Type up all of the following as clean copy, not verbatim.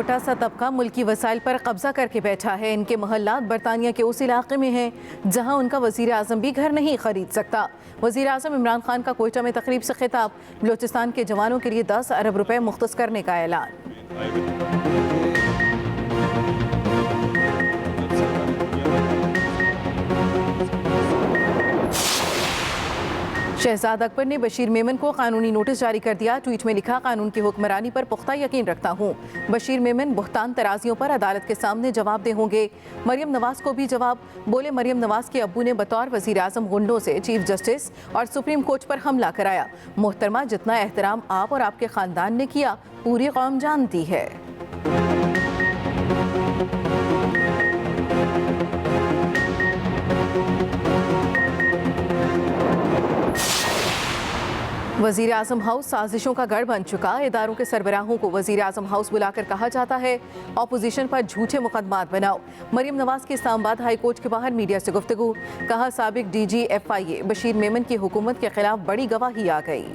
چھوٹا سا طبقہ ملکی وسائل پر قبضہ کر کے بیٹھا ہے۔ ان کے محلات برطانیہ کے اس علاقے میں ہیں جہاں ان کا وزیر اعظم بھی گھر نہیں خرید سکتا۔ وزیر اعظم عمران خان کا کوئٹہ میں تقریب سے خطاب، بلوچستان کے جوانوں کے لیے 10 ارب روپے مختص کرنے کا اعلان۔ شہزاد اکبر نے بشیر میمن کو قانونی نوٹس جاری کر دیا۔ ٹویٹ میں لکھا، قانون کی حکمرانی پر پختہ یقین رکھتا ہوں۔ بشیر میمن بہتان ترازیوں پر عدالت کے سامنے جواب دہ ہوں گے۔ مریم نواز کو بھی جواب، بولے مریم نواز کے ابو نے بطور وزیر اعظم غنڈوں سے چیف جسٹس اور سپریم کورٹ پر حملہ کرایا۔ محترمہ، جتنا احترام آپ اور آپ کے خاندان نے کیا پوری قوم جانتی ہے۔ وزیر اعظم ہاؤس سازشوں کا گڑھ بن چکا۔ اداروں کے سربراہوں کو وزیر اعظم ہاؤس بلا کر کہا جاتا ہے اپوزیشن پر جھوٹے مقدمات بناؤ۔ مریم نواز کی اسلام آباد ہائی کورٹ کے باہر میڈیا سے گفتگو، کہا سابق ڈی جی ایف آئی اے بشیر میمن کی حکومت کے خلاف بڑی گواہی آ گئی۔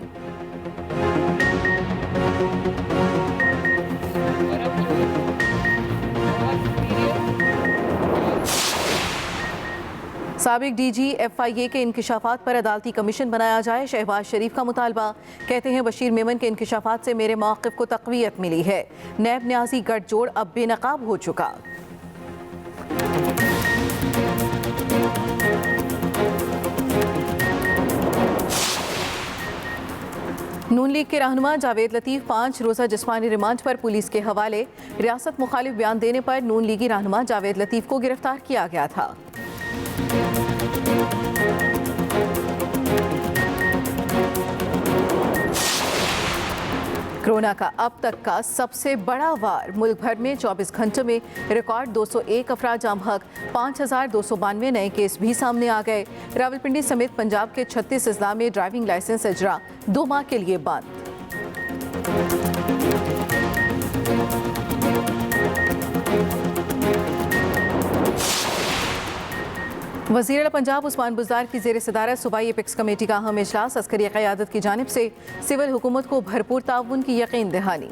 سابق ڈی جی ایف آئی اے کے انکشافات پر عدالتی کمیشن بنایا جائے، شہباز شریف کا مطالبہ۔ کہتے ہیں بشیر میمن کے انکشافات سے میرے موقف کو تقویت ملی ہے۔ نیب نیازی گٹھ جوڑ اب بے نقاب ہو چکا۔ نون لیگ کے رہنما جاوید لطیف 5 روزہ جسمانی ریمانڈ پر پولیس کے حوالے۔ ریاست مخالف بیان دینے پر نون لیگی رہنما جاوید لطیف کو گرفتار کیا گیا تھا۔ کورونا کا اب تک کا سب سے بڑا وار، ملک بھر میں 24 گھنٹوں میں ریکارڈ 201 افراد جاں بحق، 5292 نئے کیس بھی سامنے آ گئے۔ راولپنڈی سمیت پنجاب کے 36 اضلاع میں ڈرائیونگ لائسنس اجرا 2 ماہ کے لیے بند۔ وزیر اعلیٰ پنجاب عثمان بزدار کی زیر صدارت صوبائی ایپیکس کمیٹی کا اہم اجلاس، عسکری قیادت کی جانب سے سول حکومت کو بھرپور تعاون کی یقین دہانی۔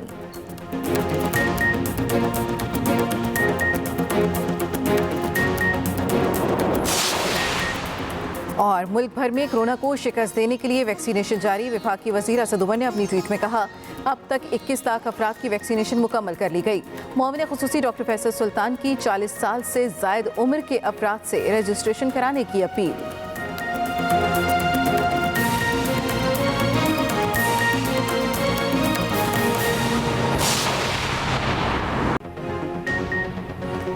اور ملک بھر میں کورونا کو شکست دینے کے لیے ویکسینیشن جاری۔ وفاق کی وزیر اسد عمر نے اپنی ٹویٹ میں کہا، اب تک 21 لاکھ افراد کی ویکسینیشن مکمل کر لی گئی۔ معاون خصوصی ڈاکٹر فیصل سلطان کی 40 سال سے زائد عمر کے افراد سے رجسٹریشن کرانے کی اپیل۔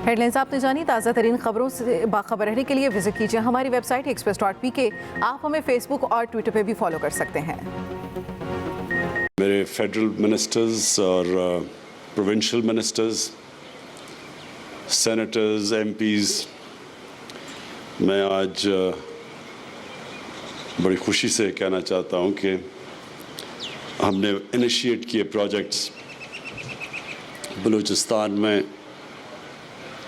ہیڈ لائنز آپ نے جانی، تازہ ترین خبروں سے باخبر رہنے کے لیے وزٹ کیجیے ہماری ویب سائٹ express.pk۔ آپ ہمیں فیس بک اور ٹویٹر پہ بھی فالو کر سکتے ہیں۔ میرے فیڈرل منسٹرز اور provincial ministers, senators, MPs, میں آج بڑی خوشی سے کہنا چاہتا ہوں کہ ہم نے انیشیٹ کیے پروجیکٹس بلوچستان میں،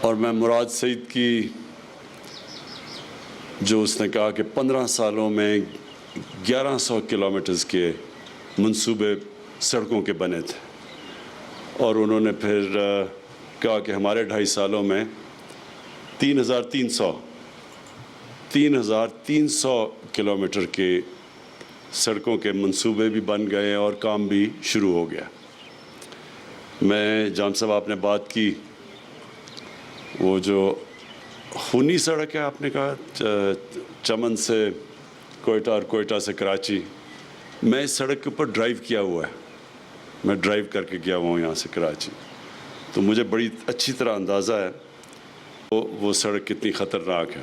اور میں مراد سعید کی جو اس نے کہا کہ 15 سالوں میں 1100 کلومیٹرز کے منصوبے سڑکوں کے بنے تھے، اور انہوں نے پھر کہا کہ ہمارے 2.5 سالوں میں 3,300 کلومیٹر کے سڑکوں کے منصوبے بھی بن گئے اور کام بھی شروع ہو گیا۔ میں جام صاحب آپ نے بات کی وہ جو خونی سڑک ہے، آپ نے کہا چمن سے کوئٹہ اور کوئٹہ سے کراچی، میں اس سڑک کے اوپر ڈرائیو کیا ہوا ہے، میں ڈرائیو کر کے گیا ہوا ہوں یہاں سے کراچی، تو مجھے بڑی اچھی طرح اندازہ ہے وہ سڑک کتنی خطرناک ہے۔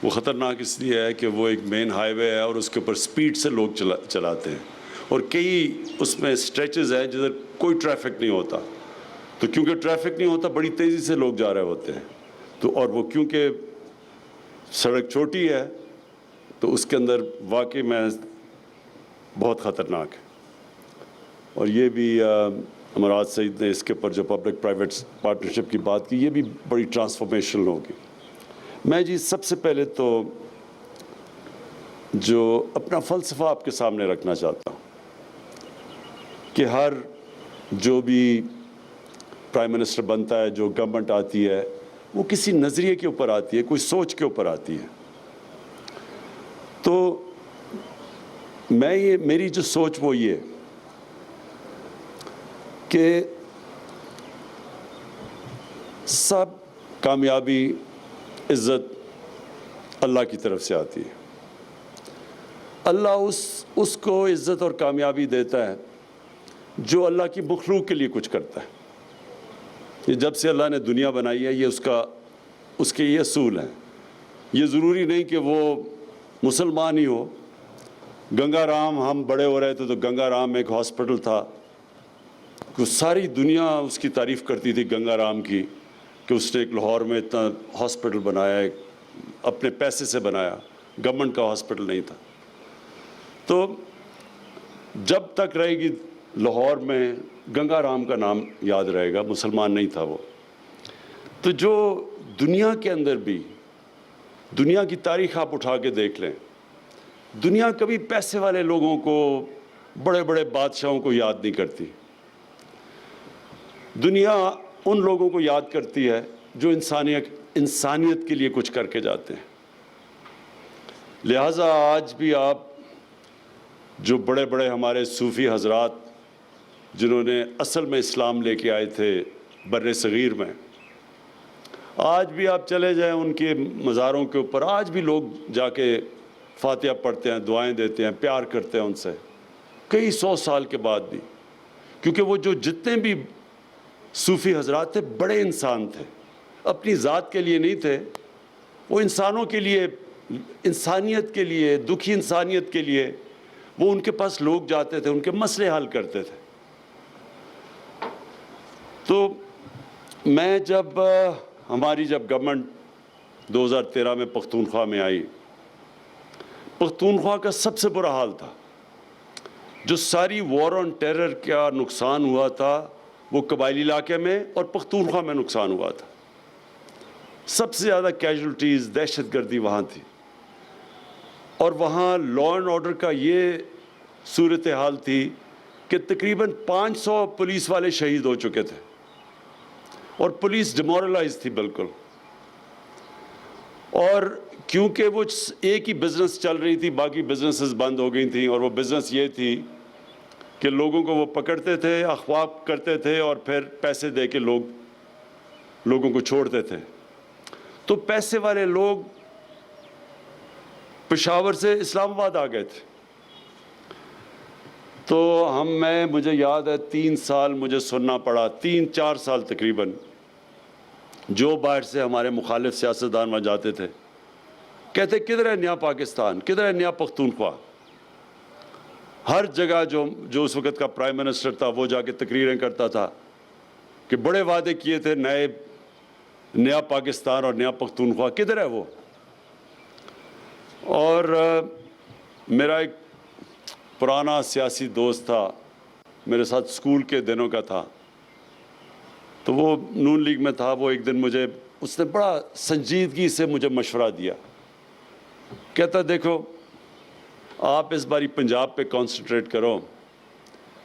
وہ خطرناک اس لیے ہے کہ وہ ایک مین ہائی وے ہے اور اس کے اوپر سپیڈ سے لوگ چلاتے ہیں، اور کئی اس میں سٹریچز ہیں جدھر کوئی ٹریفک نہیں ہوتا، تو کیونکہ ٹریفک نہیں ہوتا بڑی تیزی سے لوگ جا رہے ہوتے ہیں، تو اور وہ کیونکہ سڑک چھوٹی ہے تو اس کے اندر واقعی میں بہت خطرناک ہے۔ اور یہ بھی مراد سعید نے اس کے اوپر جو پبلک پرائیویٹ پارٹنرشپ کی بات کی، یہ بھی بڑی ٹرانسفارمیشنل ہوگی۔ میں جی سب سے پہلے تو جو اپنا فلسفہ آپ کے سامنے رکھنا چاہتا ہوں کہ ہر جو بھی پرائم منسٹر بنتا ہے, جو گورنمنٹ آتی ہے, وہ کسی نظریے کے اوپر آتی ہے, کوئی سوچ کے اوپر آتی ہے. تو میری جو سوچ وہ یہ کہ سب کامیابی, عزت اللہ کی طرف سے آتی ہے. اللہ اس کو عزت اور کامیابی دیتا ہے جو اللہ کی مخلوق کے لیے کچھ کرتا ہے. یہ جب سے اللہ نے دنیا بنائی ہے, یہ اس کے یہ اصول ہیں. یہ ضروری نہیں کہ وہ مسلمان ہی ہو. گنگا رام, ہم بڑے ہو رہے تھے تو گنگا رام ایک ہاسپٹل تھا, ساری دنیا اس کی تعریف کرتی تھی گنگا رام کی, کہ اس نے ایک لاہور میں اتنا ہاسپٹل بنایا, اپنے پیسے سے بنایا, گورنمنٹ کا ہاسپٹل نہیں تھا. تو جب تک رہے گی لاہور میں گنگا رام کا نام یاد رہے گا, مسلمان نہیں تھا وہ. تو جو دنیا کے اندر بھی, دنیا کی تاریخ آپ اٹھا کے دیکھ لیں, دنیا کبھی پیسے والے لوگوں کو, بڑے بڑے بادشاہوں کو یاد نہیں کرتی. دنیا ان لوگوں کو یاد کرتی ہے جو انسانیت کے لیے کچھ کر کے جاتے ہیں. لہٰذا آج بھی آپ جو بڑے بڑے ہمارے صوفی حضرات جنہوں نے اصل میں اسلام لے کے آئے تھے بر صغیر میں, آج بھی آپ چلے جائیں ان کے مزاروں کے اوپر, آج بھی لوگ جا کے فاتحہ پڑھتے ہیں, دعائیں دیتے ہیں, پیار کرتے ہیں ان سے, کئی 100 سال کے بعد بھی. کیونکہ وہ جتنے بھی صوفی حضرات تھے بڑے انسان تھے, اپنی ذات کے لیے نہیں تھے, وہ انسانوں کے لیے, انسانیت کے لیے, دکھی انسانیت کے لیے وہ ان کے پاس لوگ جاتے تھے, ان کے مسئلے حل کرتے تھے. تو میں ہماری جب گورنمنٹ 2013 میں پختونخوا میں آئی, پختونخوا کا سب سے برا حال تھا. جو ساری وار آن ٹیرر کا نقصان ہوا تھا وہ قبائلی علاقے میں اور پختونخوا میں نقصان ہوا تھا. سب سے زیادہ کیجولٹیز, دہشت گردی وہاں تھی. اور وہاں لا اینڈ آرڈر کا یہ صورتحال تھی کہ تقریباً 500 پولیس والے شہید ہو چکے تھے, اور پولیس ڈیمورلائز تھی بالکل. اور کیونکہ وہ ایک ہی بزنس چل رہی تھی, باقی بزنسز بند ہو گئی تھیں, اور وہ بزنس یہ تھی کہ لوگوں کو وہ پکڑتے تھے, اغوا کرتے تھے, اور پھر پیسے دے کے لوگوں کو چھوڑتے تھے. تو پیسے والے لوگ پشاور سے اسلام آباد آ گئے تھے. تو مجھے یاد ہے 3 سال مجھے سننا پڑا, 3-4 سال تقریباً, جو باہر سے ہمارے مخالف سیاستدان وہاں جاتے تھے, کہتے کدھر ہے نیا پاکستان, کدھر ہے نیا پختونخوا. ہر جگہ جو اس وقت کا پرائم منسٹر تھا وہ جا کے تقریریں کرتا تھا کہ بڑے وعدے کیے تھے, نیا پاکستان اور نیا پختونخوا, کدھر ہے وہ. اور میرا ایک پرانا سیاسی دوست تھا, میرے ساتھ اسکول کے دنوں کا تھا, تو وہ نون لیگ میں تھا. وہ ایک دن اس نے بڑا سنجیدگی سے مجھے مشورہ دیا, کہتا دیکھو آپ اس باری پنجاب پہ کانسنٹریٹ کرو,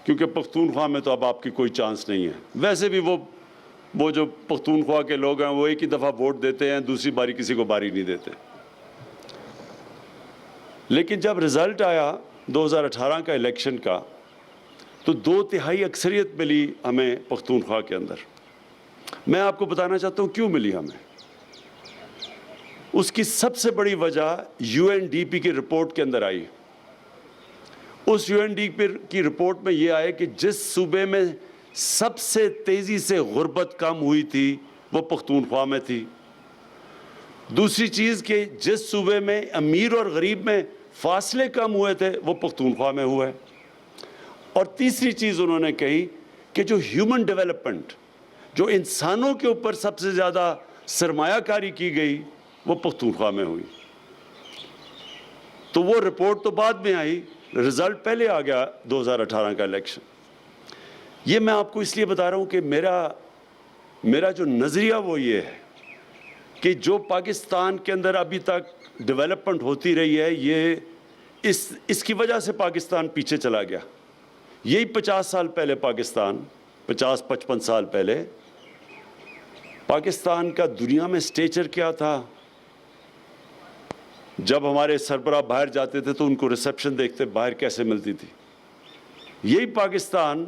کیونکہ پختونخوا میں تو اب آپ کی کوئی چانس نہیں ہے. ویسے بھی وہ جو پختونخوا کے لوگ ہیں وہ ایک ہی دفعہ ووٹ دیتے ہیں, دوسری باری کسی کو باری نہیں دیتے. لیکن جب رزلٹ آیا 2018 کا الیکشن کا, تو 2/3 اکثریت ملی ہمیں پختونخوا کے اندر. میں آپ کو بتانا چاہتا ہوں کیوں ملی ہمیں. اس کی سب سے بڑی وجہ UNDP کی رپورٹ کے اندر آئی. اس UNDP کی رپورٹ میں یہ آئے کہ جس صوبے میں سب سے تیزی سے غربت کم ہوئی تھی وہ پختونخوا میں تھی. دوسری چیز کہ جس صوبے میں امیر اور غریب میں فاصلے کم ہوئے تھے وہ پختونخوا میں ہوئے. اور تیسری چیز انہوں نے کہی کہ جو ہیومن ڈیولپمنٹ, جو انسانوں کے اوپر سب سے زیادہ سرمایہ کاری کی گئی وہ پختونخوا میں ہوئی. تو وہ رپورٹ تو بعد میں آئی, رزلٹ پہلے آ گیا 2018 کا الیکشن. یہ میں آپ کو اس لیے بتا رہا ہوں کہ میرا جو نظریہ وہ یہ ہے کہ جو پاکستان کے اندر ابھی تک ڈیولپمنٹ ہوتی رہی ہے, یہ اس کی وجہ سے پاکستان پیچھے چلا گیا. یہی 50 سال پہلے پاکستان, 50-55 سال پہلے پاکستان کا دنیا میں اسٹیچر کیا تھا؟ جب ہمارے سربراہ باہر جاتے تھے تو ان کو ریسیپشن دیکھتے باہر کیسے ملتی تھی. یہی پاکستان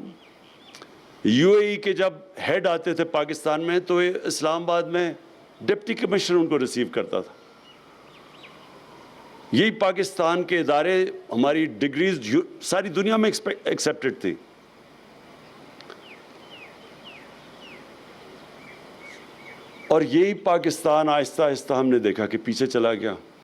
یو اے ای کے جب ہیڈ آتے تھے پاکستان میں تو اسلام آباد میں ڈپٹی کمشنر ان کو ریسیو کرتا تھا. یہی پاکستان کے ادارے ہماری ڈگریز ساری دنیا میں ایکسیپٹڈ تھی. اور یہی پاکستان آہستہ آہستہ ہم نے دیکھا کہ پیچھے چلا گیا.